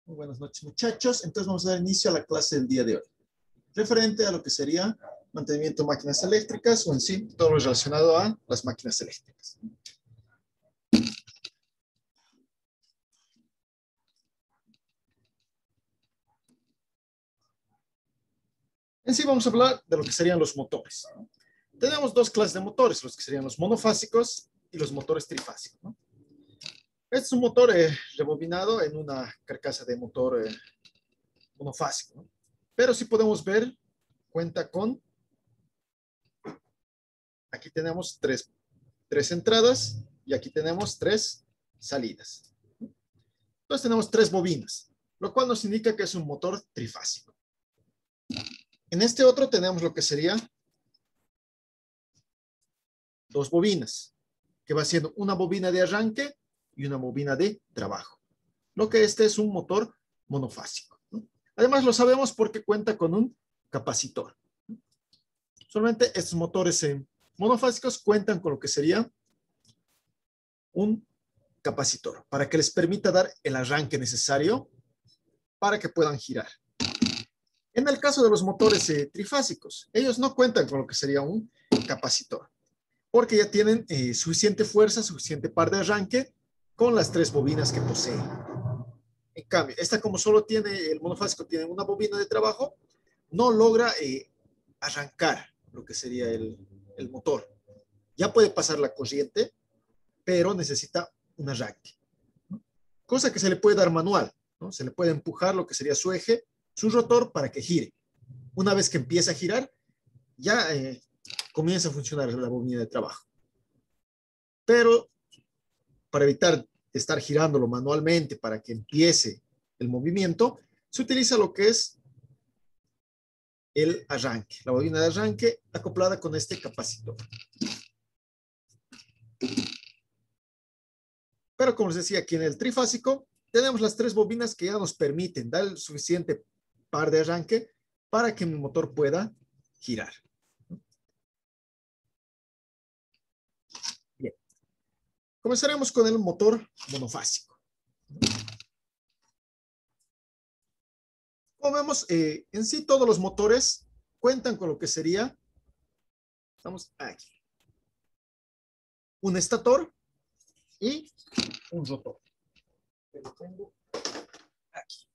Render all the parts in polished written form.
Muy buenas noches, muchachos. Entonces vamos a dar inicio a la clase del día de hoy, referente a lo que sería mantenimiento de máquinas eléctricas o en sí todo lo relacionado a las máquinas eléctricas. En sí vamos a hablar de lo que serían los motores. Tenemos dos clases de motores, los que serían los monofásicos y los motores trifásicos. Este es un motor rebobinado en una carcasa de motor monofásico. Pero si podemos ver, cuenta con, aquí tenemos tres entradas y aquí tenemos tres salidas. Entonces tenemos tres bobinas, lo cual nos indica que es un motor trifásico. En este otro tenemos lo que sería dos bobinas, que va siendo una bobina de arranque y una bobina de trabajo. Lo que este es un motor monofásico. Además lo sabemos porque cuenta con un capacitor. Solamente estos motores monofásicos cuentan con lo que sería un capacitor para que les permita dar el arranque necesario para que puedan girar. En el caso de los motores trifásicos, ellos no cuentan con lo que sería un capacitor, porque ya tienen suficiente fuerza, suficiente par de arranque con las tres bobinas que poseen. En cambio, esta como solo tiene, el monofásico tiene una bobina de trabajo, no logra arrancar lo que sería el motor. Ya puede pasar la corriente, pero necesita un arranque. Cosa que se le puede dar manual, ¿no? Se le puede empujar lo que sería su eje, su rotor para que gire. Una vez que empieza a girar, ya comienza a funcionar la bobina de trabajo. Pero para evitar estar girándolo manualmente para que empiece el movimiento, se utiliza lo que es el arranque, la bobina de arranque acoplada con este capacitor. Pero como les decía, aquí en el trifásico tenemos las tres bobinas que ya nos permiten dar el suficiente par de arranque para que mi motor pueda girar. Bien. Comenzaremos con el motor monofásico. Como vemos, en sí todos los motores cuentan con lo que sería, estamos aquí, un estator y un rotor. Lo tengo aquí.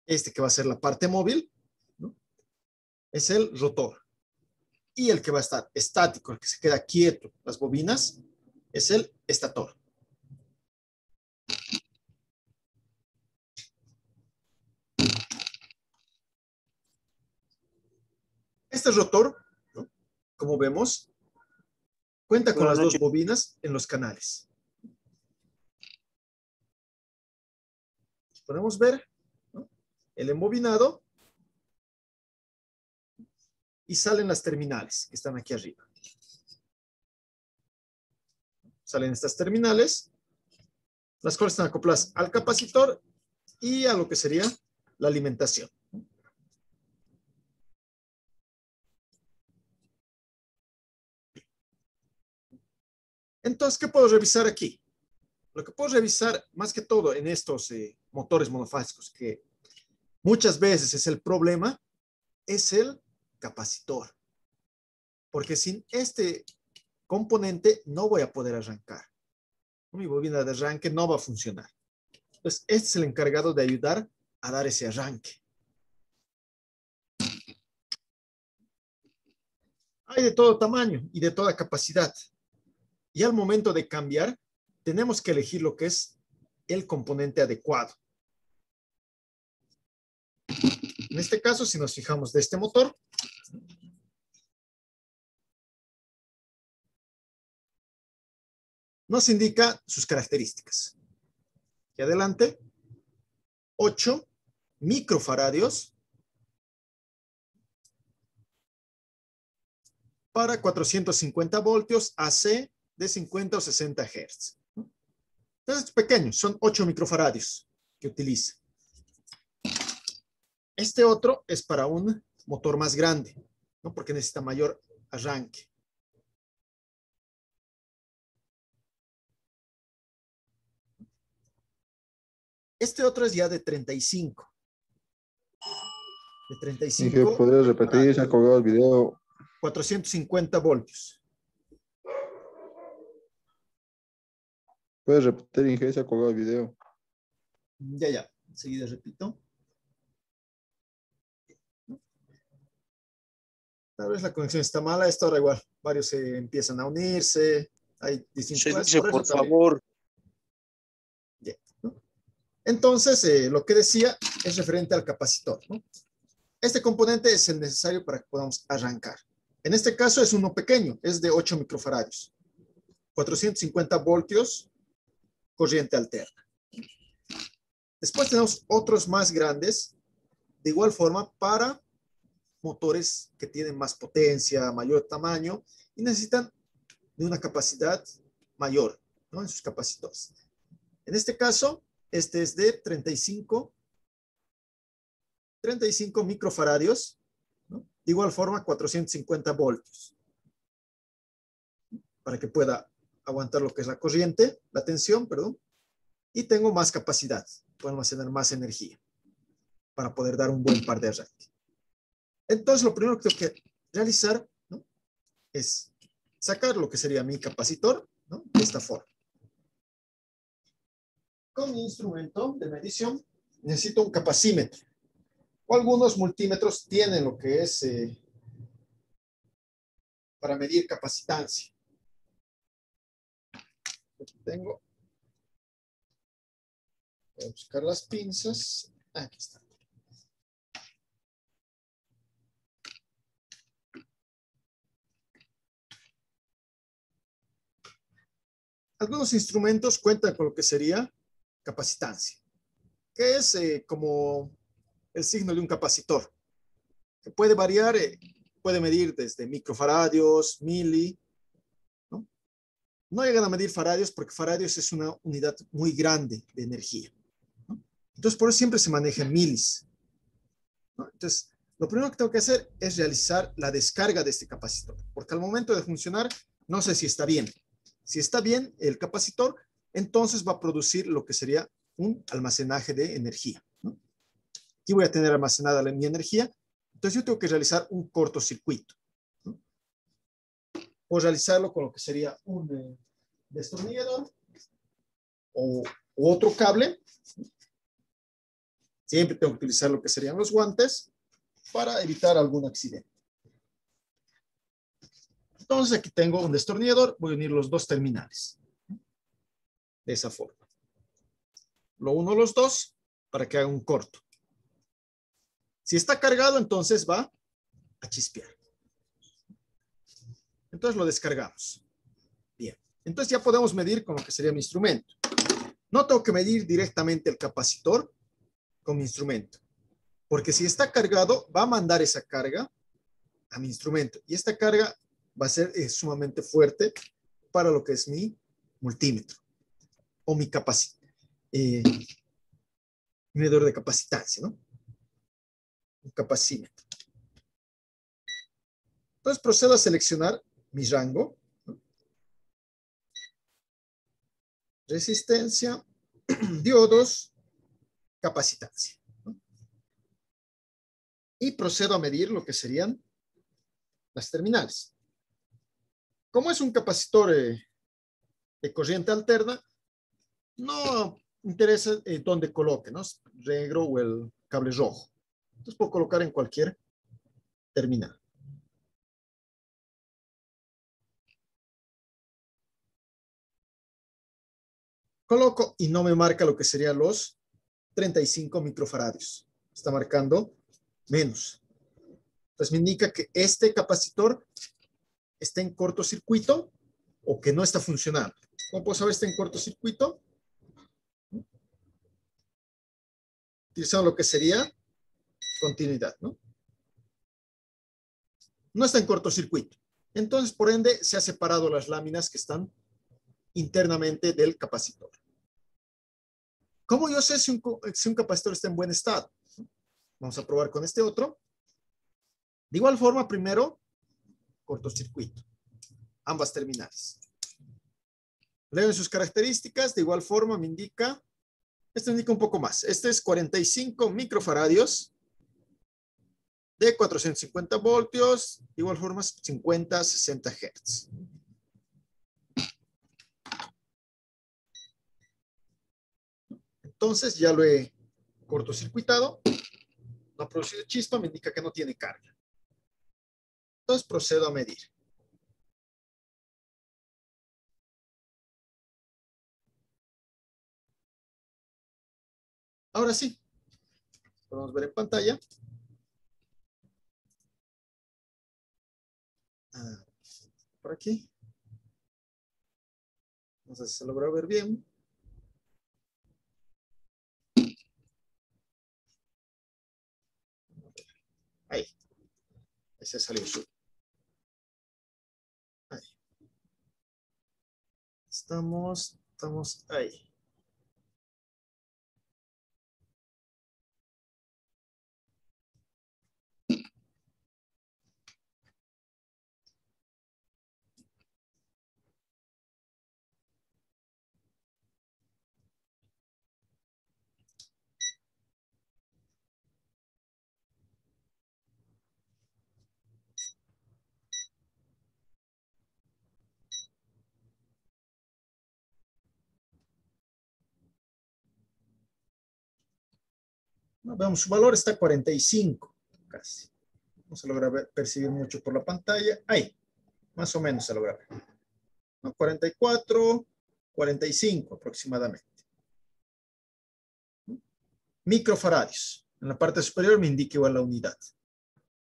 Este que va a ser la parte móvil, ¿no? Es el rotor. Y el que va a estar estático, el que se queda quieto, las bobinas, es el estator. Este rotor, ¿no? Como vemos, cuenta con las dos bobinas en los canales. Podemos ver, ¿no? El embobinado y salen las terminales que están aquí arriba. Salen estas terminales, las cuales están acopladas al capacitor y a lo que sería la alimentación. Entonces, ¿qué puedo revisar aquí? Lo que puedo revisar más que todo en estos motores monofásicos, que muchas veces es el problema, es el capacitor. Porque sin este componente no voy a poder arrancar. Mi bobina de arranque no va a funcionar. Entonces, este es el encargado de ayudar a dar ese arranque. Hay de todo tamaño y de toda capacidad. Y al momento de cambiar, tenemos que elegir lo que es el componente adecuado. En este caso, si nos fijamos de este motor, nos indica sus características. Aquí adelante, 8 microfaradios para 450 voltios AC de 50 o 60 Hz. Entonces, es pequeño, son 8 microfaradios que utiliza. Este otro es para un motor más grande, ¿no? Porque necesita mayor arranque. Este otro es ya de 35. De Inge, 35 ¿podrías repetir? Se ha colgado el video. 450 voltios. Puedes repetir, Inge, se ha colgado el video. Ya. Enseguida repito. Tal vez la conexión está mala. Esta hora igual. Varios se empiezan a unirse. Hay distintas clases. Servicio, Por eso por también. favor. Ya, ¿no? Entonces, lo que decía es referente al capacitor, ¿no? Este componente es el necesario para que podamos arrancar. En este caso es uno pequeño, es de 8 microfaradios. 450 voltios, corriente alterna. Después tenemos otros más grandes, de igual forma para motores que tienen más potencia, mayor tamaño y necesitan de una capacidad mayor, ¿no? En sus capacitores. En este caso, este es de 35 microfaradios, ¿no? De igual forma 450 voltios, para que pueda aguantar lo que es la corriente, la tensión, perdón, y tengo más capacidad, puedo almacenar más energía para poder dar un buen par de arranque. Entonces, lo primero que tengo que realizar, ¿no? Es sacar lo que sería mi capacitor, ¿no? De esta forma. Con mi instrumento de medición necesito un capacímetro. O algunos multímetros tienen lo que es para medir capacitancia. Aquí tengo. Voy a buscar las pinzas. Aquí está. Algunos instrumentos cuentan con lo que sería capacitancia, que es como el signo de un capacitor, que puede variar, puede medir desde microfaradios, mili, ¿no? No llegan a medir faradios porque faradios es una unidad muy grande de energía, ¿no? Entonces, por eso siempre se maneja en milis, ¿no? Entonces, lo primero que tengo que hacer es realizar la descarga de este capacitor, porque al momento de funcionar, no sé si está bien. Si está bien el capacitor, entonces va a producir lo que sería un almacenaje de energía, ¿no? Aquí voy a tener almacenada mi energía, entonces yo tengo que realizar un cortocircuito, ¿no? O realizarlo con lo que sería un destornillador o otro cable. Siempre tengo que utilizar lo que serían los guantes para evitar algún accidente. Entonces aquí tengo un destornillador, voy a unir los dos terminales. De esa forma. Lo uno los dos para que haga un corto. Si está cargado, entonces va a chispear. Entonces lo descargamos. Bien. Entonces ya podemos medir con lo que sería mi instrumento. No tengo que medir directamente el capacitor con mi instrumento, porque si está cargado, va a mandar esa carga a mi instrumento. Y esta carga va a ser sumamente fuerte para lo que es mi multímetro o mi medidor de capacitancia, ¿no? Un capacímetro. Entonces procedo a seleccionar mi rango, ¿no? Resistencia, diodos, capacitancia, ¿no? Y procedo a medir lo que serían las terminales. Como es un capacitor de corriente alterna, no interesa dónde coloque, ¿no? Negro o el cable rojo. Entonces puedo colocar en cualquier terminal. Coloco y no me marca lo que serían los 35 microfaradios. Está marcando menos. Entonces me indica que este capacitor está en cortocircuito o que no está funcionando. ¿Cómo puedo saber si está en cortocircuito? Utilizando lo que sería continuidad, ¿no? No está en cortocircuito. Entonces, por ende, se han separado las láminas que están internamente del capacitor. ¿Cómo yo sé si un capacitor está en buen estado? Vamos a probar con este otro. De igual forma, primero, cortocircuito. Ambas terminales. Leo en sus características, de igual forma me indica Este indica un poco más. Este es 45 microfaradios de 450 voltios, de igual forma 50, 60 Hz. Entonces ya lo he cortocircuitado, no ha producido chispa, me indica que no tiene carga. Entonces procedo a medir. Ahora sí, podemos ver en pantalla. Por aquí. No sé si se logra ver bien. Ahí. Ese salió su. Ahí. Estamos ahí. Veamos, su valor está 45, casi. No se logra percibir mucho por la pantalla. Ahí, más o menos se logra ver. ¿No? 44, 45 aproximadamente. Microfaradios. En la parte superior me indica igual la unidad.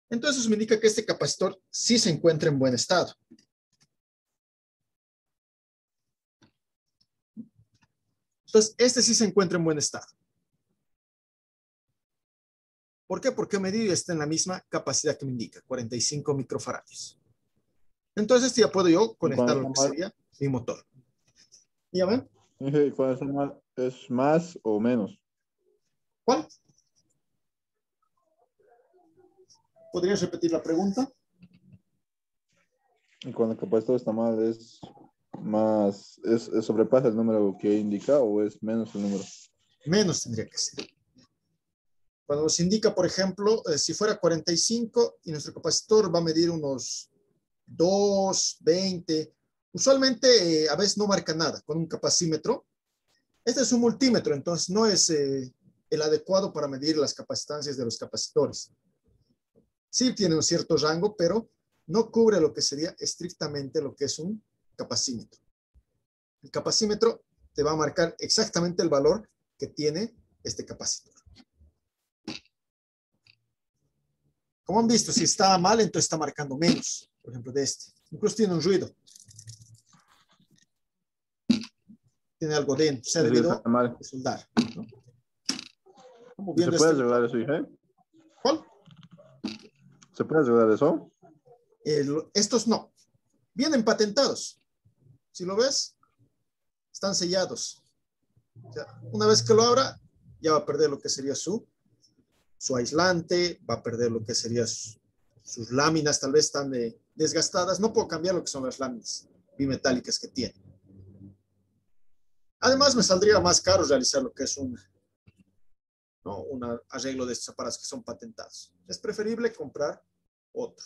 Entonces me indica que este capacitor sí se encuentra en buen estado. Entonces, este sí se encuentra en buen estado. ¿Por qué? Porque medir y está en la misma capacidad que me indica, 45 microfaradios. Entonces, ya puedo yo conectar lo que sería mi motor. ¿Ya ven? ¿Cuál es más o menos? ¿Cuál? ¿Podrías repetir la pregunta? Y cuando el capacitor está mal, ¿es más, sobrepasa el número que indica o es menos el número? Menos tendría que ser. Cuando nos indica, por ejemplo, si fuera 45 y nuestro capacitor va a medir unos 2, 20, usualmente a veces no marca nada con un capacímetro. Este es un multímetro, entonces no es el adecuado para medir las capacitancias de los capacitores. Sí tiene un cierto rango, pero no cubre lo que sería estrictamente lo que es un capacímetro. El capacímetro te va a marcar exactamente el valor que tiene este capacitor. Como han visto, si está mal, entonces está marcando menos, por ejemplo, de este. Incluso tiene un ruido. Tiene algo dentro, se ha debido a soldar, ¿no? ¿Se puede arreglar eso, hija? ¿Cuál? ¿Se puede arreglar eso? Estos no. Vienen patentados. Si lo ves, están sellados. O sea, una vez que lo abra, ya va a perder lo que sería su aislante, va a perder lo que sería sus láminas, tal vez están desgastadas. No puedo cambiar lo que son las láminas bimetálicas que tiene. Además, me saldría más caro realizar lo que es un arreglo de estos aparatos que son patentados. Es preferible comprar otro.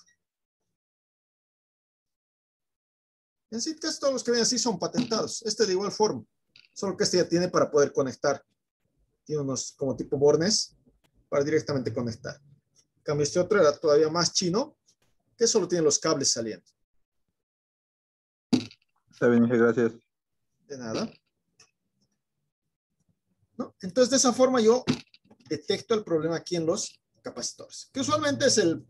En sí, casi todos los que ven así son patentados. Este de igual forma, solo que este ya tiene para poder conectar. Tiene unos como tipo bornes para directamente conectar. En cambio, este otro era todavía más chino, que solo tiene los cables saliendo. Está bien, dije, gracias. De nada. ¿No? Entonces, de esa forma yo detecto el problema aquí en los capacitores, que usualmente es el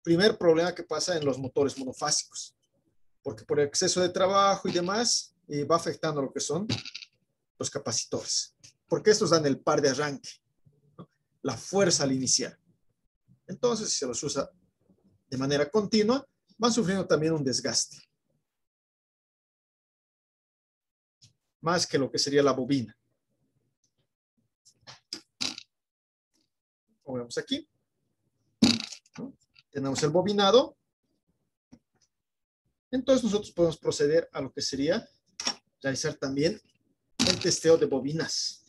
primer problema que pasa en los motores monofásicos, porque por exceso de trabajo y demás va afectando lo que son los capacitores, porque estos dan el par de arranque, ¿no? La fuerza al iniciar. Entonces, si se los usa de manera continua, van sufriendo también un desgaste, más que lo que sería la bobina. Como vemos aquí, ¿no? Tenemos el bobinado. Entonces nosotros podemos proceder a lo que sería realizar también el testeo de bobinas.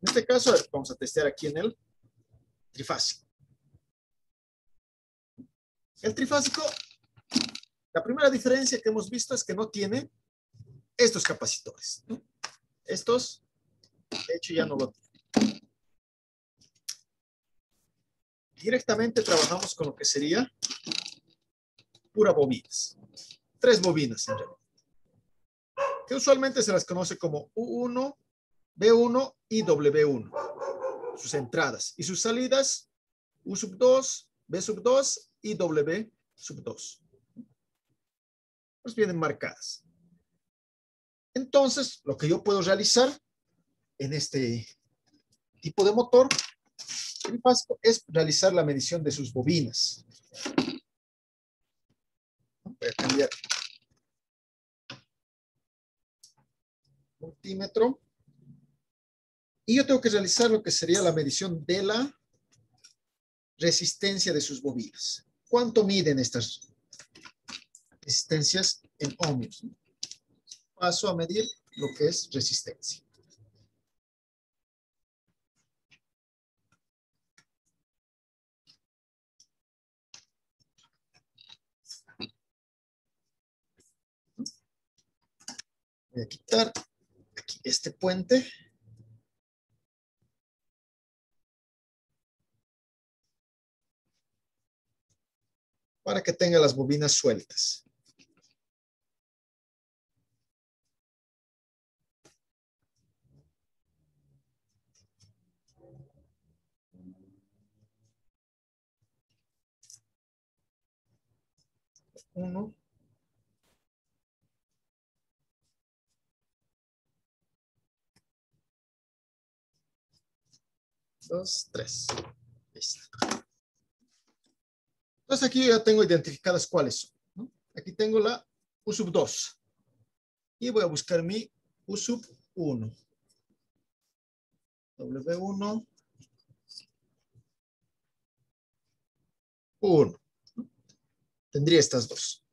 En este caso, vamos a testear aquí en el trifásico. El trifásico, la primera diferencia que hemos visto es que no tiene estos capacitores, ¿no? Estos, de hecho, ya no lo tienen. Directamente trabajamos con lo que sería pura bobinas. 3 bobinas en realidad, que usualmente se las conoce como U1, B1 y W1. Sus entradas y sus salidas, U sub 2, B sub 2 y W sub 2. Pues vienen marcadas. Entonces, lo que yo puedo realizar en este tipo de motor trifásico es realizar la medición de sus bobinas. Voy a cambiar multímetro. Y yo tengo que realizar lo que sería la medición de la resistencia de sus bobinas. ¿Cuánto miden estas resistencias en ohmios? Paso a medir lo que es resistencia. Voy a quitar aquí este puente. Para que tenga las bobinas sueltas. Uno. Dos, tres. Listo. Entonces aquí ya tengo identificadas cuáles son, ¿no? Aquí tengo la U sub 2. Y voy a buscar mi U sub 1. W1. 1. Tendría estas dos.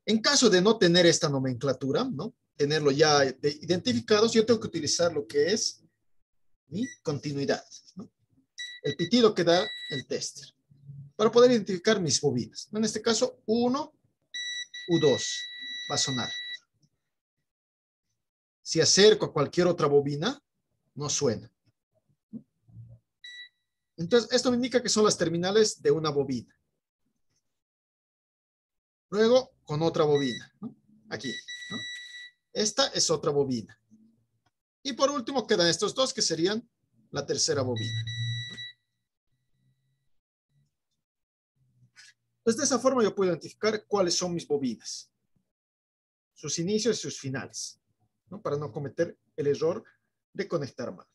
En caso de no tener esta nomenclatura, ¿no? Tenerlo ya identificados, yo tengo que utilizar lo que es mi continuidad, ¿no? El pitido que da el tester, para poder identificar mis bobinas. En este caso, U1, U2 va a sonar. Si acerco a cualquier otra bobina, no suena. Entonces, esto me indica que son las terminales de una bobina. Luego, con otra bobina, ¿no? Aquí, ¿no? Esta es otra bobina. Y por último, quedan estos dos que serían la tercera bobina. Entonces, de esa forma yo puedo identificar cuáles son mis bobinas, sus inicios y sus finales, ¿no? Para no cometer el error de conectar mal.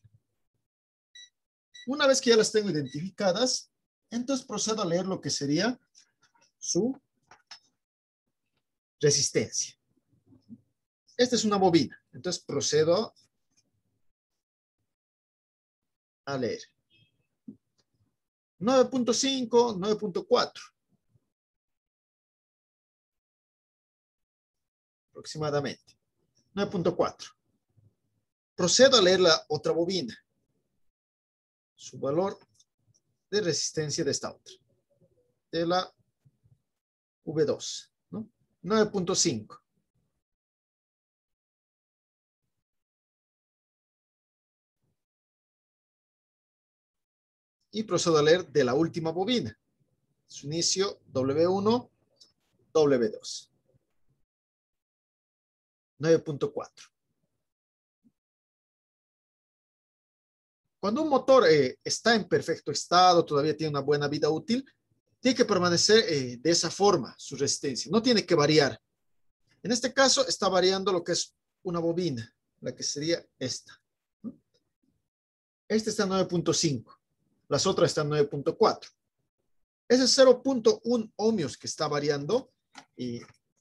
Una vez que ya las tengo identificadas, entonces procedo a leer lo que sería su resistencia. Esta es una bobina, entonces procedo a leer. 9.5, 9.4. Aproximadamente. 9.4. Procedo a leer la otra bobina. Su valor de resistencia de esta otra. De la V2, ¿no? 9.5. Y procedo a leer de la última bobina. Su inicio W1, W2. 9.4. Cuando un motor está en perfecto estado, todavía tiene una buena vida útil, tiene que permanecer de esa forma su resistencia. No tiene que variar. En este caso está variando lo que es una bobina, la que sería esta. Esta está en 9.5. Las otras están en 9.4. Ese 0.1 ohmios que está variando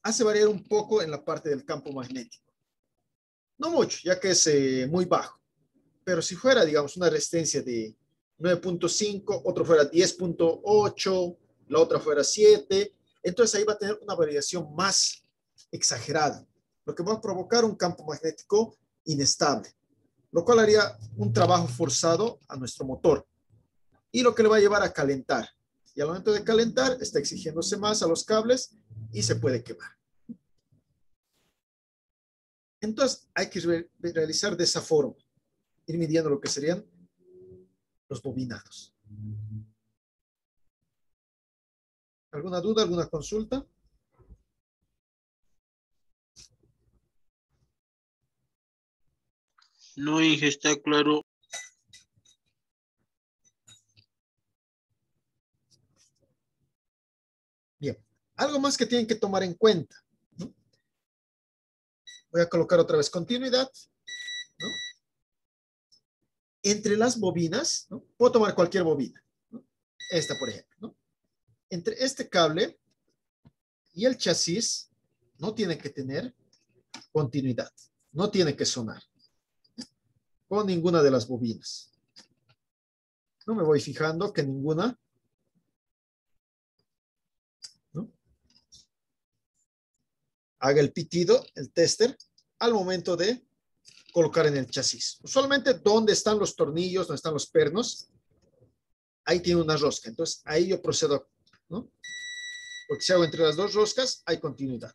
hace variar un poco en la parte del campo magnético. No mucho, ya que es muy bajo. Pero si fuera, digamos, una resistencia de 9.5, otro fuera 10.8, la otra fuera 7, entonces ahí va a tener una variación más exagerada, lo que va a provocar un campo magnético inestable, lo cual haría un trabajo forzado a nuestro motor y lo que le va a llevar a calentar. Y al momento de calentar está exigiéndose más a los cables y se puede quemar. Entonces hay que realizar de esa forma, ir midiendo lo que serían los bobinados. ¿Alguna duda, alguna consulta? No, Inge, está claro. Bien, algo más que tienen que tomar en cuenta, ¿no? Voy a colocar otra vez continuidad, ¿no? Entre las bobinas, ¿no? Puedo tomar cualquier bobina, ¿no? Esta, por ejemplo, ¿no? Entre este cable y el chasis no tiene que tener continuidad, no tiene que sonar con ninguna de las bobinas. No me voy fijando que ninguna, ¿no?, haga el pitido, el tester, al momento de colocar en el chasis. Usualmente donde están los tornillos, donde están los pernos, ahí tiene una rosca. Entonces ahí yo procedo, ¿no? Porque si hago entre las dos roscas, hay continuidad.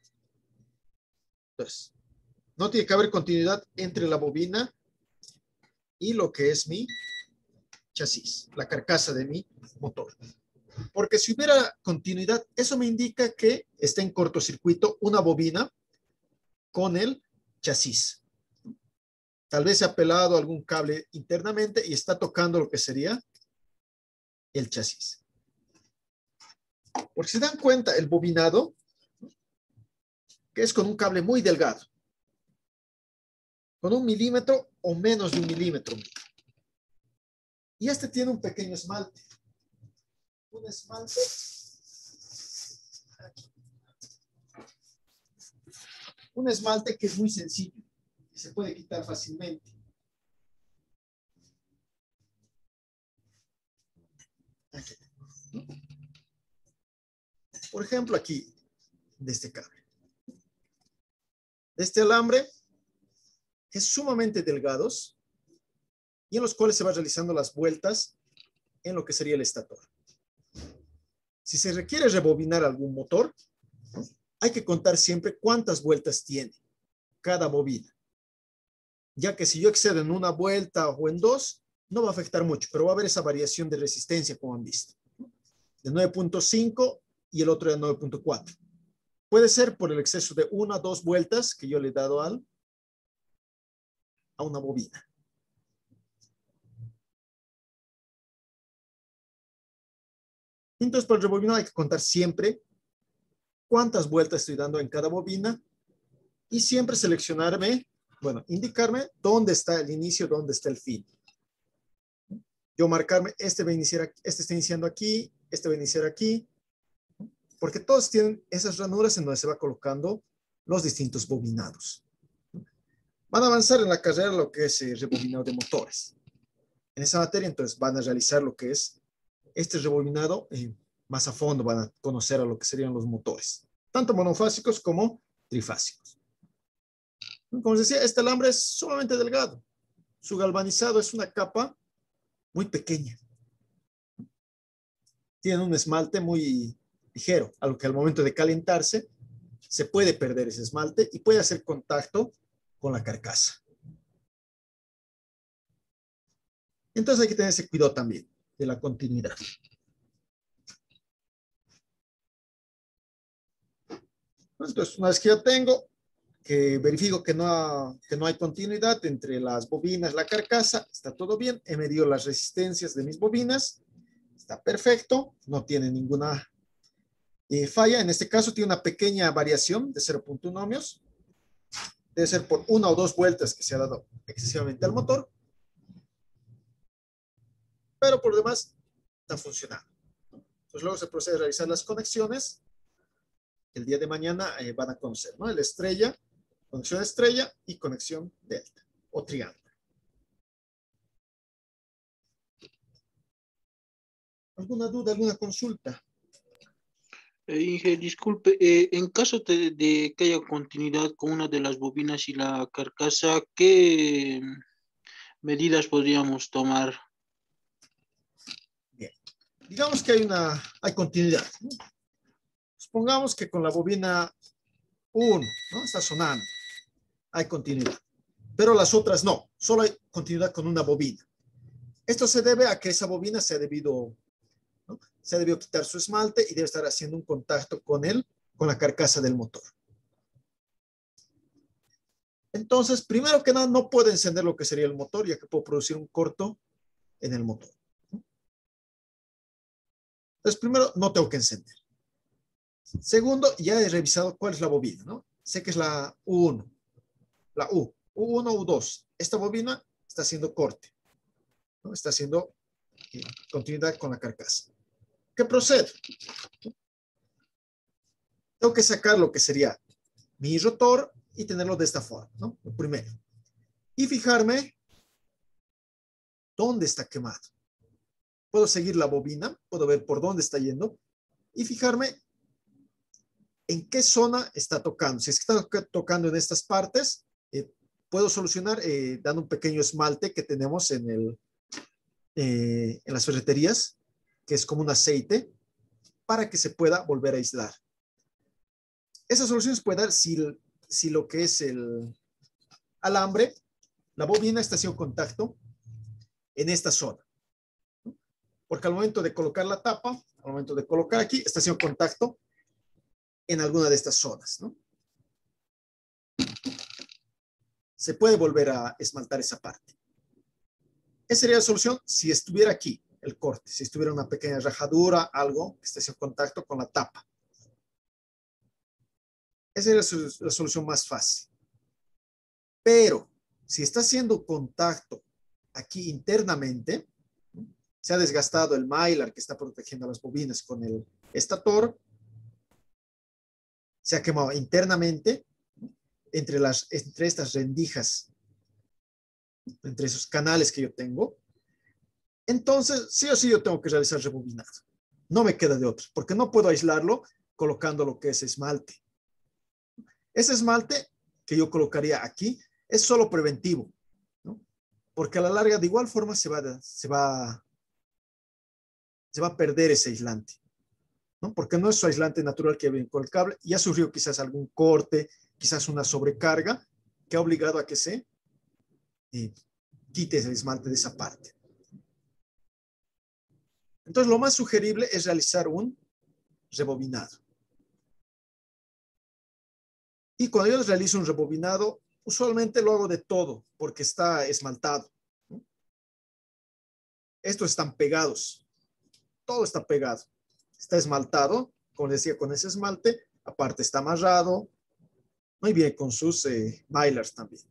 Entonces, no tiene que haber continuidad entre la bobina y lo que es mi chasis, la carcasa de mi motor. Porque si hubiera continuidad, eso me indica que está en cortocircuito una bobina con el chasis. Tal vez se ha pelado algún cable internamente y está tocando lo que sería el chasis. Porque si se dan cuenta, el bobinado, que es con un cable muy delgado, con 1 milímetro o menos de 1 milímetro. Y este tiene un pequeño esmalte. Un esmalte aquí. Un esmalte que es muy sencillo y se puede quitar fácilmente. Aquí. Por ejemplo, aquí, de este cable. De este alambre, que es sumamente delgados y en los cuales se van realizando las vueltas en lo que sería el estator. Si se requiere rebobinar algún motor, hay que contar siempre cuántas vueltas tiene cada bobina, ya que si yo excedo en una vuelta o en dos, no va a afectar mucho, pero va a haber esa variación de resistencia, como han visto, de 9.5 y el otro de 9.4. Puede ser por el exceso de 1 a 2 vueltas que yo le he dado a una bobina. Entonces, para el rebobinado hay que contar siempre cuántas vueltas estoy dando en cada bobina y siempre seleccionarme, bueno, indicarme dónde está el inicio, dónde está el fin. Yo marcarme, este va a iniciar aquí, este está iniciando aquí, este va a iniciar aquí, porque todos tienen esas ranuras en donde se va colocando los distintos bobinados. Van a avanzar en la carrera lo que es el rebobinado de motores. En esa materia, entonces, van a realizar lo que es este rebobinado más a fondo, van a conocer a lo que serían los motores, tanto monofásicos como trifásicos. Como les decía, este alambre es sumamente delgado. Su galvanizado es una capa muy pequeña. Tiene un esmalte muy ligero, a lo que al momento de calentarse se puede perder ese esmalte y puede hacer contacto con la carcasa. Entonces hay que tener ese cuidado también de la continuidad. Entonces, una vez que ya tengo, que verifico que no hay continuidad entre las bobinas, la carcasa, está todo bien, he medido las resistencias de mis bobinas, está perfecto, no tiene ninguna falla. En este caso tiene una pequeña variación de 0.1 ohmios, debe ser por 1 o 2 vueltas que se ha dado excesivamente al motor, pero por lo demás está funcionando. Entonces luego se procede a realizar las conexiones. El día de mañana van a conocer, ¿no? El estrella, conexión estrella y conexión delta o triángulo. ¿Alguna duda, alguna consulta? Inge, disculpe, en caso de que haya continuidad con una de las bobinas y la carcasa, ¿qué medidas podríamos tomar? Bien. Digamos que hay continuidad, ¿no? Supongamos que con la bobina 1, ¿no? Está sonando, hay continuidad, pero las otras no, solo hay continuidad con una bobina. Esto se debe a que esa bobina se ha debido quitar su esmalte y debe estar haciendo un contacto con la carcasa del motor. Entonces, primero que nada, no puedo encender lo que sería el motor, ya que puedo producir un corto en el motor. Entonces, primero, no tengo que encender. Segundo, ya he revisado cuál es la bobina, ¿no? Sé que es la U1, la U1, U2. Esta bobina está haciendo corte, ¿no? Está haciendo continuidad con la carcasa. ¿Qué procede? Tengo que sacar lo que sería mi rotor y tenerlo de esta forma, ¿no? Lo primero. Y fijarme dónde está quemado. Puedo seguir la bobina, puedo ver por dónde está yendo y fijarme en qué zona está tocando. Si está tocando en estas partes, puedo solucionar dando un pequeño esmalte que tenemos en las ferreterías, que es como un aceite, para que se pueda volver a aislar. Esas soluciones puede dar si lo que es el alambre, la bobina está haciendo contacto en esta zona. Porque al momento de colocar la tapa, al momento de colocar aquí, está haciendo contacto en alguna de estas zonas, ¿no? Se puede volver a esmaltar esa parte. Esa sería la solución si estuviera aquí el corte, si estuviera una pequeña rajadura, algo que esté haciendo contacto con la tapa. Esa sería la solución más fácil. Pero si está haciendo contacto aquí internamente, se ha desgastado el mylar que está protegiendo las bobinas con el estator, se ha quemado internamente entre estas rendijas, entre esos canales que yo tengo. Entonces, sí o sí yo tengo que realizar rebobinado. No me queda de otra, porque no puedo aislarlo colocando lo que es esmalte. Ese esmalte que yo colocaría aquí es solo preventivo, ¿no? Porque a la larga de igual forma se va a perder ese aislante, ¿no? Porque no es su aislante natural que viene con el cable. Ya sufrió quizás algún corte, quizás una sobrecarga que ha obligado a que se quite ese esmalte de esa parte. Entonces, lo más sugerible es realizar un rebobinado. Y cuando yo realizo un rebobinado, usualmente lo hago de todo, porque está esmaltado, ¿no? Estos están pegados. Todo está pegado. Está esmaltado, como decía, con ese esmalte. Aparte está amarrado. Muy bien, con sus mylars también.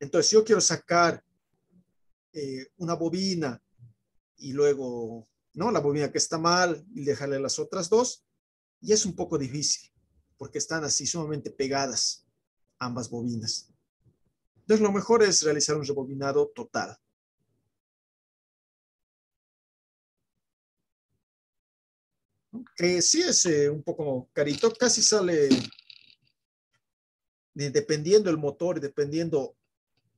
Entonces, si yo quiero sacar una bobina y luego, ¿no? La bobina que está mal y dejarle las otras dos, y es un poco difícil, porque están así sumamente pegadas ambas bobinas. Entonces, lo mejor es realizar un rebobinado total. Que sí es un poco carito, casi sale, dependiendo el motor y dependiendo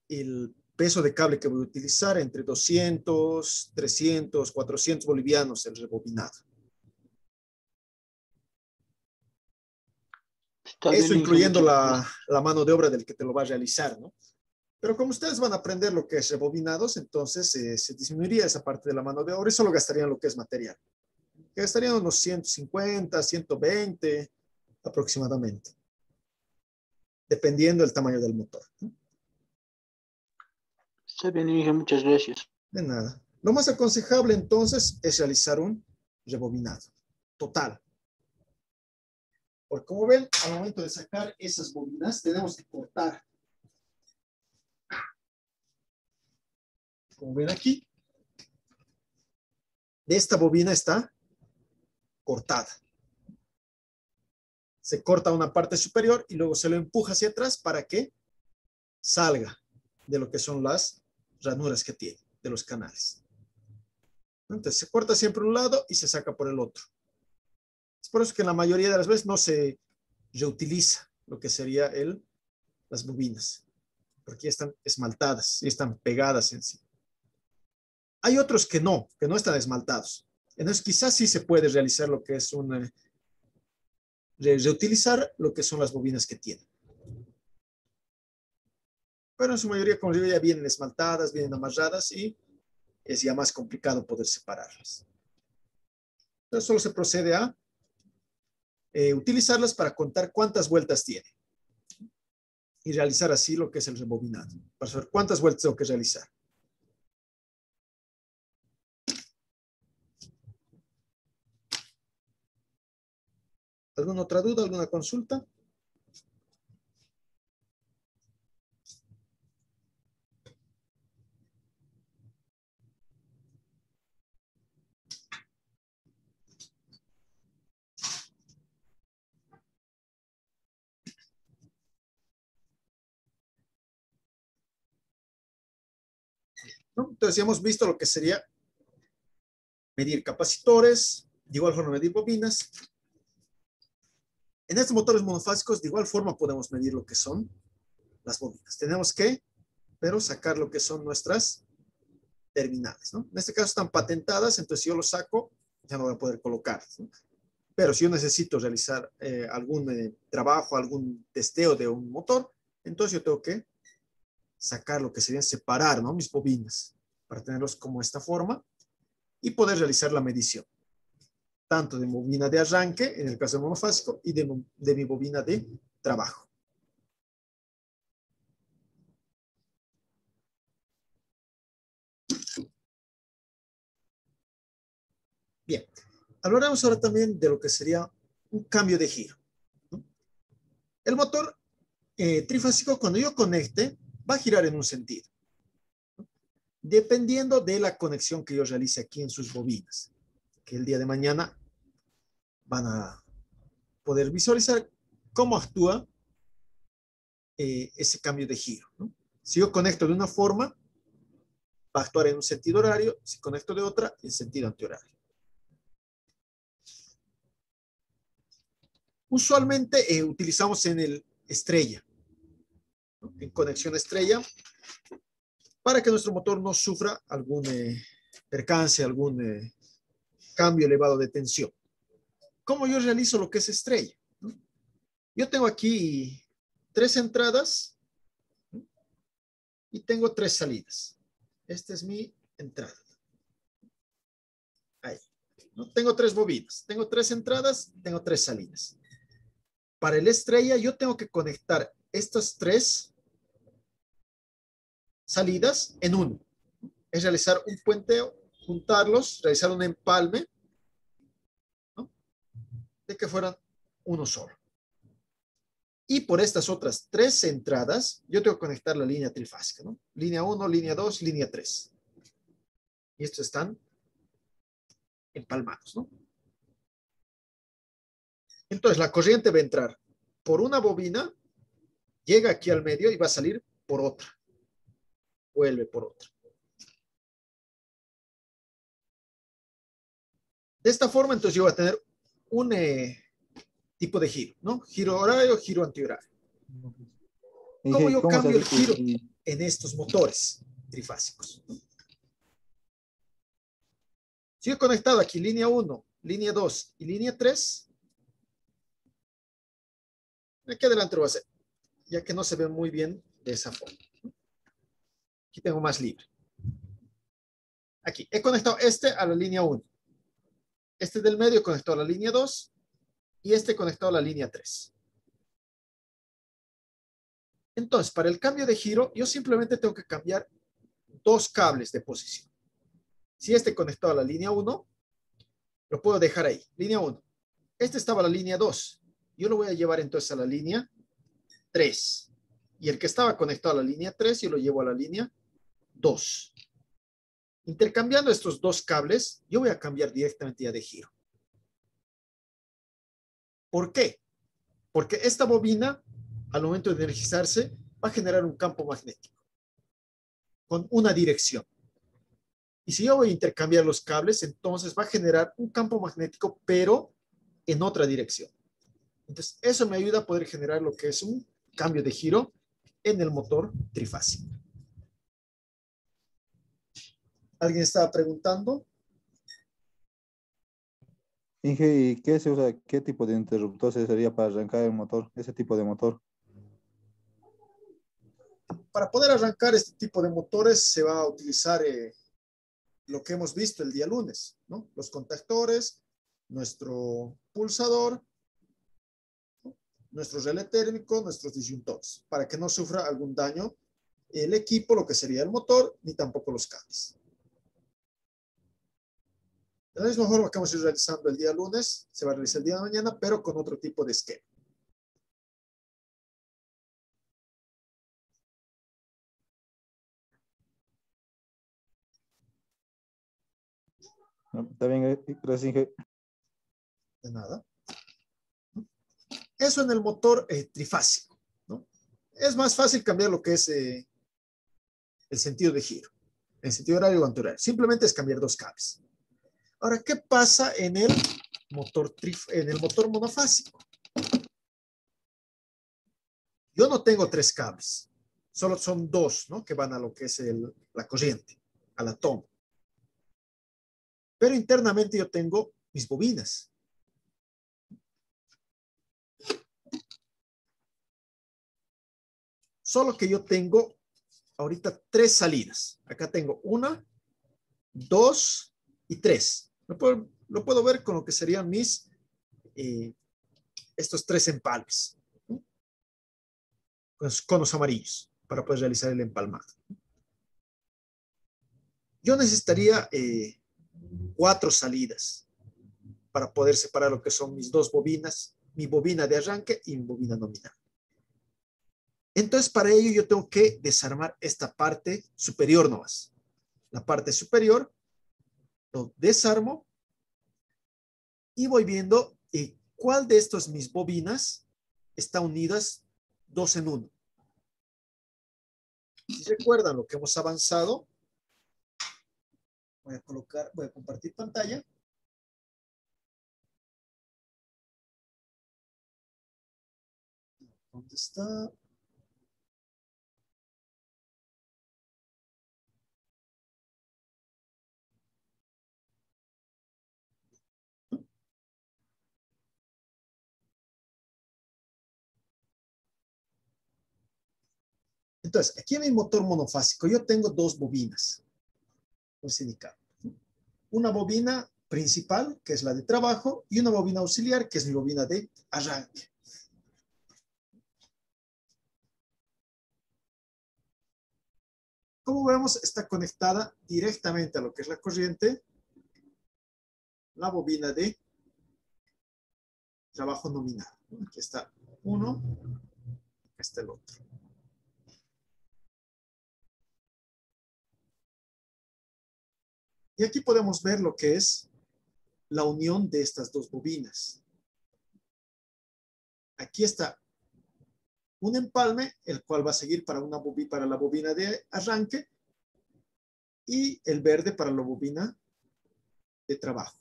el peso de cable que voy a utilizar, entre 200, 300, 400 bolivianos el rebobinado. Está Eso bien, Inge, incluyendo muchas gracias. la mano de obra del que te lo va a realizar, ¿no? Pero como ustedes van a aprender lo que es rebobinados, entonces se disminuiría esa parte de la mano de obra y solo gastarían lo que es material. Que gastarían unos 150, 120 aproximadamente, dependiendo del tamaño del motor, ¿no? Está bien, Inge, muchas gracias. De nada. Lo más aconsejable entonces es realizar un rebobinado total. Porque como ven, al momento de sacar esas bobinas, tenemos que cortar. Como ven aquí, de esta bobina está cortada. Se corta una parte superior y luego se lo empuja hacia atrás para que salga de lo que son las ranuras que tiene, de los canales. Entonces se corta siempre un lado y se saca por el otro. Es por eso que en la mayoría de las veces no se reutiliza lo que sería las bobinas. porque ya están esmaltadas, ya están pegadas en sí. Hay otros que no están esmaltados. Entonces quizás sí se puede realizar lo que es reutilizar lo que son las bobinas que tienen. Pero en su mayoría, como digo, ya vienen esmaltadas, vienen amarradas y es ya más complicado poder separarlas. Entonces solo se procede a utilizarlas para contar cuántas vueltas tiene y realizar así lo que es el rebobinado, para saber cuántas vueltas tengo que realizar. ¿Alguna otra duda, alguna consulta? ¿No? Entonces ya hemos visto lo que sería medir capacitores, de igual forma medir bobinas. En estos motores monofásicos, de igual forma podemos medir lo que son las bobinas. Tenemos que, pero sacar lo que son nuestras terminales, ¿no? En este caso están patentadas, entonces si yo lo saco, ya no voy a poder colocar, ¿no? Pero si yo necesito realizar algún trabajo, algún testeo de un motor, entonces yo tengo que sacar lo que sería separar, ¿no? Mis bobinas para tenerlos como esta forma y poder realizar la medición, tanto de bobina de arranque, en el caso del monofásico, y de mi bobina de trabajo. Bien, hablaremos ahora también de lo que sería un cambio de giro, ¿no? El motor trifásico, cuando yo conecte, va a girar en un sentido, ¿no? Dependiendo de la conexión que yo realice aquí en sus bobinas, que el día de mañana van a poder visualizar cómo actúa ese cambio de giro, ¿no? Si yo conecto de una forma, va a actuar en un sentido horario, si conecto de otra, en sentido antihorario. Usualmente utilizamos en el estrella, ¿no? En conexión estrella, para que nuestro motor no sufra algún percance, algún cambio elevado de tensión. ¿Cómo yo realizo lo que es estrella? ¿No? Yo tengo aquí 3 entradas, ¿no? Y tengo 3 salidas. Esta es mi entrada. Ahí, ¿no? Tengo 3 bobinas, tengo 3 entradas, tengo 3 salidas. Para el estrella yo tengo que conectar estas 3 salidas en uno. Es realizar un puenteo, juntarlos, realizar un empalme, ¿no? De que fueran uno solo. Y por estas otras 3 entradas, yo tengo que conectar la línea trifásica, ¿no? Línea 1, línea 2, línea 3. Y estos están empalmados, ¿no? Entonces la corriente va a entrar por una bobina, llega aquí al medio y va a salir por otra. Vuelve por otra. De esta forma, entonces yo voy a tener un tipo de giro, ¿no? Giro horario, giro antihorario. ¿Cómo yo cambio el giro en estos motores trifásicos? Si yo he conectado aquí línea 1, línea 2 y línea 3, aquí adelante lo voy a hacer, ya que no se ve muy bien de esa forma. Aquí tengo más libre. Aquí, he conectado este a la línea 1. Este del medio conectado a la línea 2 y este conectado a la línea 3. Entonces, para el cambio de giro, yo simplemente tengo que cambiar 2 cables de posición. Si este conectado a la línea 1, lo puedo dejar ahí, línea 1. Este estaba a la línea 2. Yo lo voy a llevar entonces a la línea 3. Y el que estaba conectado a la línea 3, yo lo llevo a la línea 2. Intercambiando estos 2 cables, yo voy a cambiar directamente ya de giro. ¿Por qué? Porque esta bobina, al momento de energizarse, va a generar un campo magnético con una dirección. Y si yo voy a intercambiar los cables, entonces va a generar un campo magnético, pero en otra dirección. Entonces, eso me ayuda a poder generar lo que es un cambio de giro en el motor trifásico. ¿Alguien estaba preguntando? Inge, ¿y qué se usa? ¿Qué tipo de interruptor sería para arrancar el motor? Ese tipo de motor. Para poder arrancar este tipo de motores se va a utilizar lo que hemos visto el día lunes, ¿no? Los contactores, nuestro pulsador, ¿no? Nuestro relé térmico, nuestros disyuntores, para que no sufra algún daño el equipo, lo que sería el motor, ni tampoco los cables. De la misma forma que vamos a ir realizando el día lunes, se va a realizar el día de mañana, pero con otro tipo de esquema. ¿No? Está bien, gracias, Inge. De nada. Eso en el motor trifásico, ¿no? Es más fácil cambiar lo que es el sentido de giro, el sentido horario o antihorario. Simplemente es cambiar dos cables. Ahora, ¿qué pasa en el motor monofásico? Yo no tengo tres cables, solo son dos, ¿no? Que van a lo que es la corriente, a la toma. Pero internamente yo tengo mis bobinas. Solo que yo tengo ahorita tres salidas. Acá tengo una, dos y tres. Lo puedo ver con lo que serían estos tres empalmes, ¿no? Con los amarillos, para poder realizar el empalmado. Yo necesitaría cuatro salidas para poder separar lo que son mis dos bobinas, mi bobina de arranque y mi bobina nominal. Entonces, para ello yo tengo que desarmar esta parte superior nomás. La parte superior lo desarmo y voy viendo cuál de estas mis bobinas está unidas dos en uno. Si recuerdan lo que hemos avanzado, voy a compartir pantalla. ¿Dónde está? Entonces, aquí en mi motor monofásico yo tengo dos bobinas. Una bobina principal, que es la de trabajo, y una bobina auxiliar, que es mi bobina de arranque. Como vemos, está conectada directamente a lo que es la corriente, la bobina de trabajo nominal. Aquí está uno, aquí está el otro. Y aquí podemos ver lo que es la unión de estas dos bobinas. Aquí está un empalme, el cual va a seguir para la bobina de arranque y el verde para la bobina de trabajo.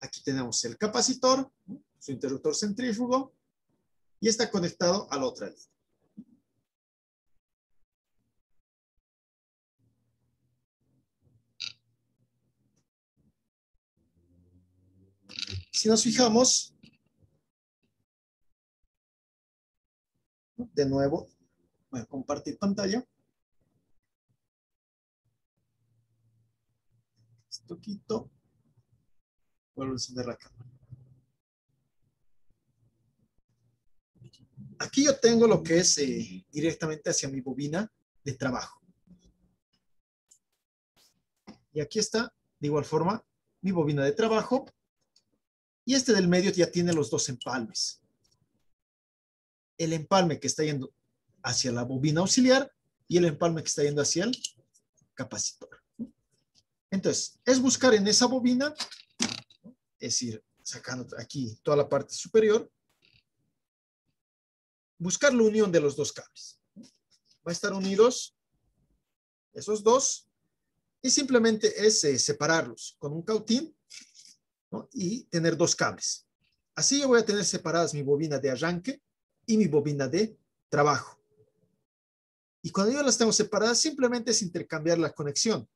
Aquí tenemos el capacitor, su interruptor centrífugo, y está conectado a la otra línea. Si nos fijamos, de nuevo, voy a compartir pantalla. Esto quito. Vuelvo a encender la cámara. Aquí yo tengo lo que es directamente hacia mi bobina de trabajo. Y aquí está, de igual forma, mi bobina de trabajo. Y este del medio ya tiene los dos empalmes. El empalme que está yendo hacia la bobina auxiliar y el empalme que está yendo hacia el capacitor. Entonces, es buscar en esa bobina, es decir, sacando aquí toda la parte superior, buscar la unión de los dos cables. Va a estar unidos esos dos y simplemente es separarlos con un cautín, ¿no? Y tener dos cables. Así yo voy a tener separadas mi bobina de arranque y mi bobina de trabajo. Y cuando yo las tengo separadas, simplemente es intercambiar la conexión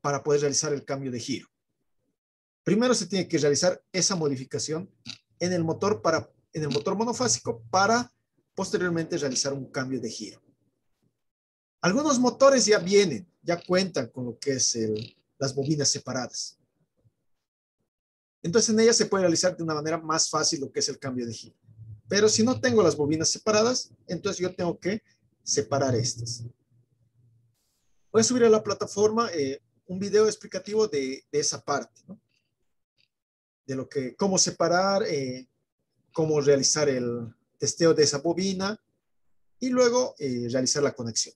para poder realizar el cambio de giro. Primero se tiene que realizar esa modificación en el motor monofásico para posteriormente realizar un cambio de giro. Algunos motores ya cuentan con lo que es las bobinas separadas. Entonces en ellas se puede realizar de una manera más fácil lo que es el cambio de giro. Pero si no tengo las bobinas separadas, entonces yo tengo que separar estas. Voy a subir a la plataforma un video explicativo de esa parte, ¿no? De cómo separar, cómo realizar el testeo de esa bobina y luego realizar la conexión.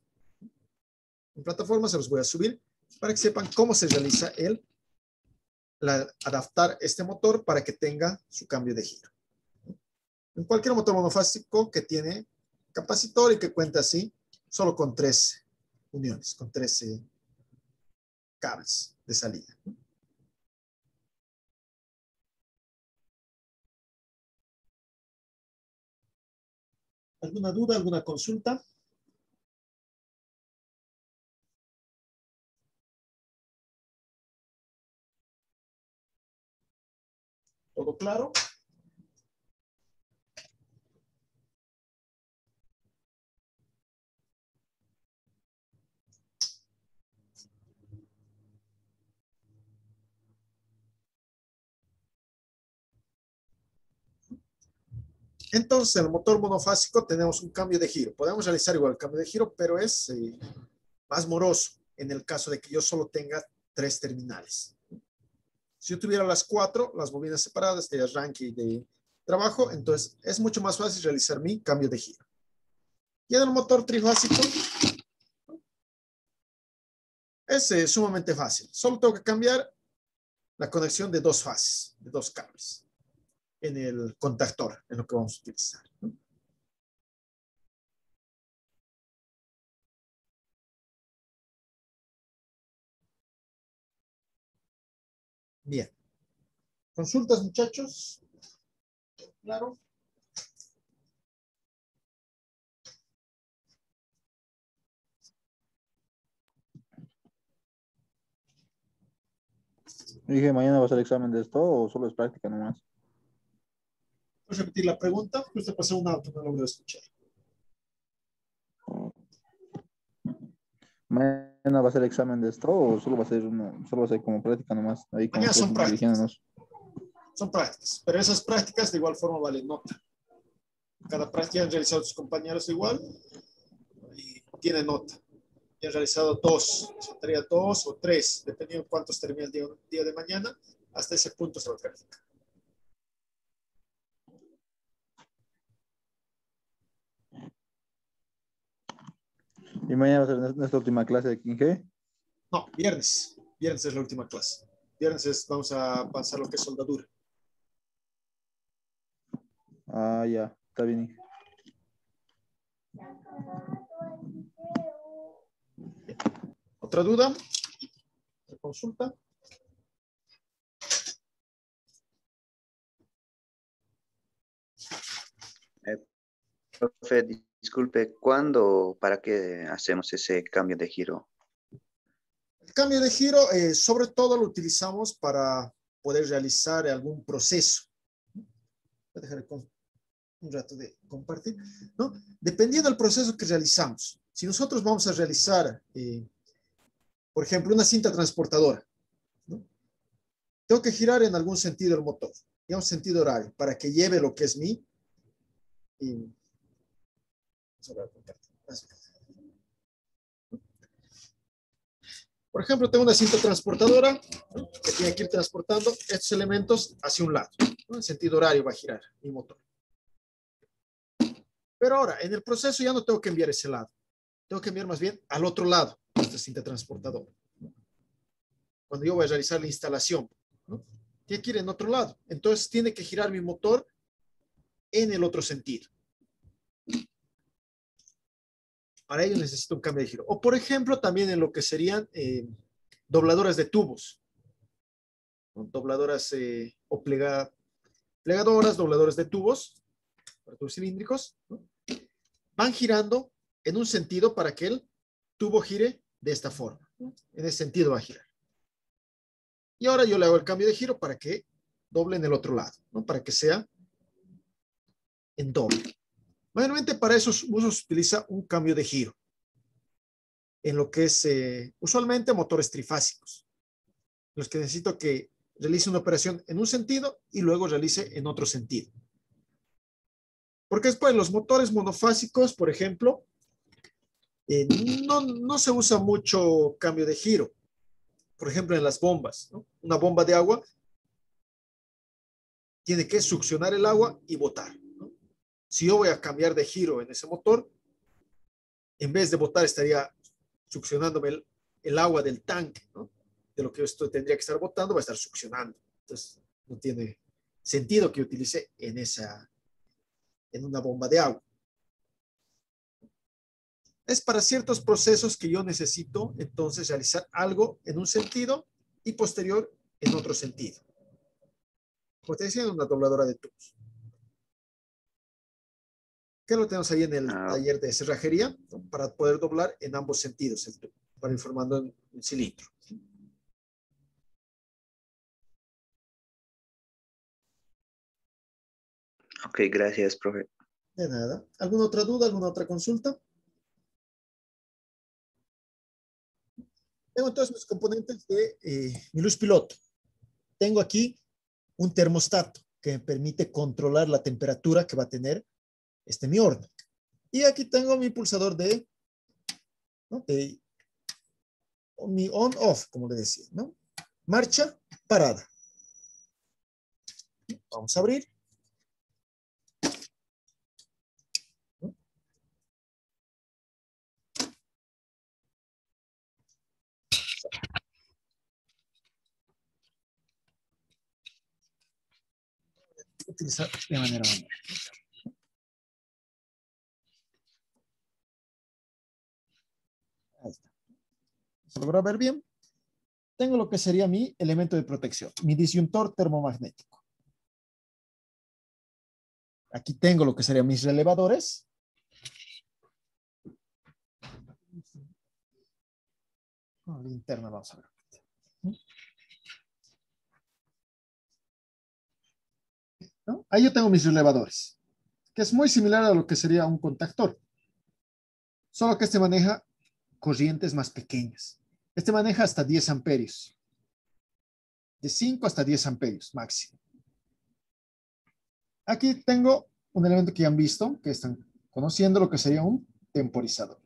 En plataforma se los voy a subir para que sepan cómo se realiza adaptar este motor para que tenga su cambio de giro. En cualquier motor monofásico que tiene capacitor y que cuenta así, solo con 3 uniones, con 13 cables de salida. ¿Alguna duda, alguna consulta? ¿Todo claro? Entonces, en el motor monofásico tenemos un cambio de giro. Podemos realizar igual el cambio de giro, pero es más moroso en el caso de que yo solo tenga 3 terminales. Si yo tuviera las 4, las bobinas separadas de arranque y de trabajo, entonces es mucho más fácil realizar mi cambio de giro. Y en el motor trifásico es sumamente fácil. Solo tengo que cambiar la conexión de 2 fases, de 2 cables en el contactor, en lo que vamos a utilizar, ¿no? Bien. ¿Consultas, muchachos? ¿Claro? Dije, ¿mañana va a ser examen de esto o solo es práctica nomás? ¿Puedes repetir la pregunta? Usted pasó un auto, no logro escuchar. ¿Mañana va a ser examen de esto o solo va a ser como práctica nomás? Ahí como Mañana son prácticas. dirigiéndonos. Son prácticas, pero esas prácticas de igual forma valen nota. Cada práctica han realizado sus compañeros igual y tiene nota. Y han realizado 2, tarea 2 o 3, dependiendo de cuántos termine el día de mañana, hasta ese punto se va a calificar. ¿Y mañana va a ser nuestra última clase de 15G? No, viernes. Viernes es la última clase. Viernes vamos a pasar lo que es soldadura. Ah, ya, está bien. ¿Otra duda? ¿Otra consulta? Profe, disculpe, ¿cuándo, para qué hacemos ese cambio de giro? El cambio de giro, sobre todo lo utilizamos para poder realizar algún proceso. Voy a dejar un rato de compartir, ¿no? Dependiendo del proceso que realizamos. Si nosotros vamos a realizar, por ejemplo, una cinta transportadora, ¿no? Tengo que girar en algún sentido el motor, digamos sentido horario, para que lleve lo que es mi... Por ejemplo, tengo una cinta transportadora, ¿no?, que tiene que ir transportando estos elementos hacia un lado, ¿no? En sentido horario va a girar mi motor. Pero ahora, en el proceso ya no tengo que enviar ese lado. Tengo que enviar más bien al otro lado de esta cinta transportadora, ¿no? Cuando yo voy a realizar la instalación, ¿no?, tiene que ir en otro lado. Entonces tiene que girar mi motor en el otro sentido. Para ello necesito un cambio de giro. O por ejemplo, también en lo que serían dobladoras de tubos, ¿no? Dobladoras o plegadoras, dobladores de tubos. aparatos cilíndricos, ¿no? Van girando en un sentido para que el tubo gire de esta forma, ¿no? En ese sentido va a girar. Y ahora yo le hago el cambio de giro para que doble en el otro lado, ¿no? Para que sea en doble. Mayormente para esos usos se utiliza un cambio de giro, en lo que es usualmente motores trifásicos, los que necesito que realice una operación en un sentido y luego realice en otro sentido. Porque después los motores monofásicos, por ejemplo, no se usa mucho cambio de giro. Por ejemplo, en las bombas, ¿no? Una bomba de agua tiene que succionar el agua y botar, ¿no? Si yo voy a cambiar de giro en ese motor, en vez de botar estaría succionándome el agua del tanque, ¿no? De lo que esto tendría que estar botando, va a estar succionando. Entonces, no tiene sentido que utilice en una bomba de agua. Es para ciertos procesos que yo necesito entonces realizar algo en un sentido y posterior en otro sentido. Como te decía, en una dobladora de tubos. ¿Qué lo tenemos ahí en el taller de cerrajería? ¿No? Para poder doblar en ambos sentidos el tubo, para ir formando un cilindro. Ok, gracias, profe. De nada. ¿Alguna otra duda? ¿Alguna otra consulta? Tengo entonces mis componentes de mi luz piloto. Tengo aquí un termostato que me permite controlar la temperatura que va a tener mi horno. Y aquí tengo mi pulsador ¿no? de mi on-off, como le decía, ¿no? Marcha, parada. Vamos a abrir. ¿No? Utilizar de manera manual. Ahí está. ¿Se logra ver bien? Tengo lo que sería mi elemento de protección, mi disyuntor termomagnético. Aquí tengo lo que serían mis relevadores. Con linterna vamos a ver. ¿No? Ahí yo tengo mis relevadores, que es muy similar a lo que sería un contactor, solo que este maneja corrientes más pequeñas. Este maneja hasta 10 amperios, de 5 hasta 10 amperios máximo. Aquí tengo un elemento que ya han visto, que están conociendo, lo que sería un temporizador,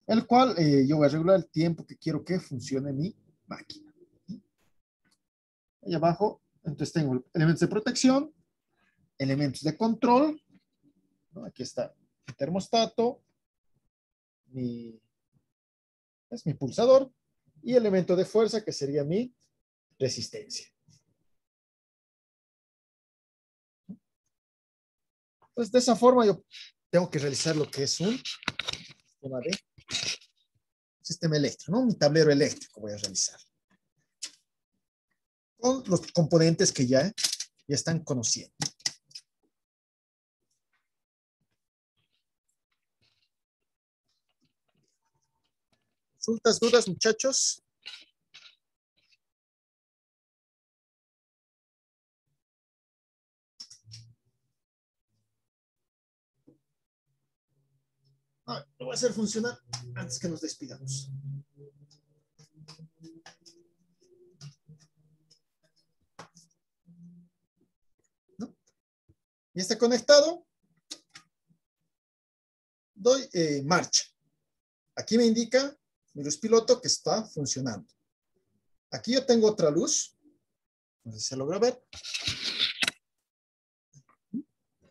el cual yo voy a regular el tiempo que quiero que funcione mi máquina. Ahí abajo, entonces tengo elementos de protección, elementos de control, ¿no? Aquí está mi termostato, es mi pulsador, y elemento de fuerza que sería mi resistencia. Entonces, de esa forma yo tengo que realizar lo que es un sistema eléctrico, ¿no? Mi tablero eléctrico voy a realizar. Con los componentes que ya están conociendo. ¿Consultas, dudas, muchachos? Lo voy a hacer funcionar antes que nos despidamos. ¿No? Ya está conectado. Doy marcha. Aquí me indica mi luz piloto que está funcionando. Aquí yo tengo otra luz. No sé si se logra ver.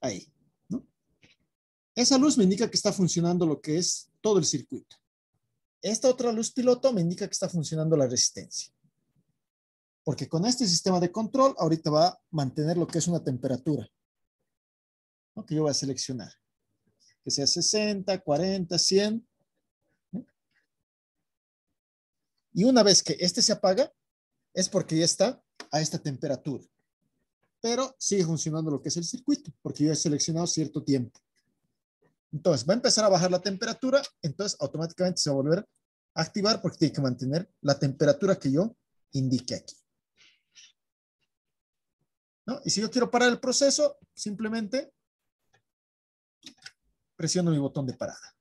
Ahí. ¿No? Esa luz me indica que está funcionando lo que es todo el circuito. Esta otra luz piloto me indica que está funcionando la resistencia. Porque con este sistema de control, ahorita va a mantener lo que es una temperatura, ¿no? Que yo voy a seleccionar. Que sea 60, 40, 100. ¿No? Y una vez que este se apaga, es porque ya está a esta temperatura. pero sigue funcionando lo que es el circuito, porque yo he seleccionado cierto tiempo. Entonces, va a empezar a bajar la temperatura, entonces automáticamente se va a volver a activar porque tiene que mantener la temperatura que yo indique aquí, ¿no? Y si yo quiero parar el proceso, simplemente presiono mi botón de parada.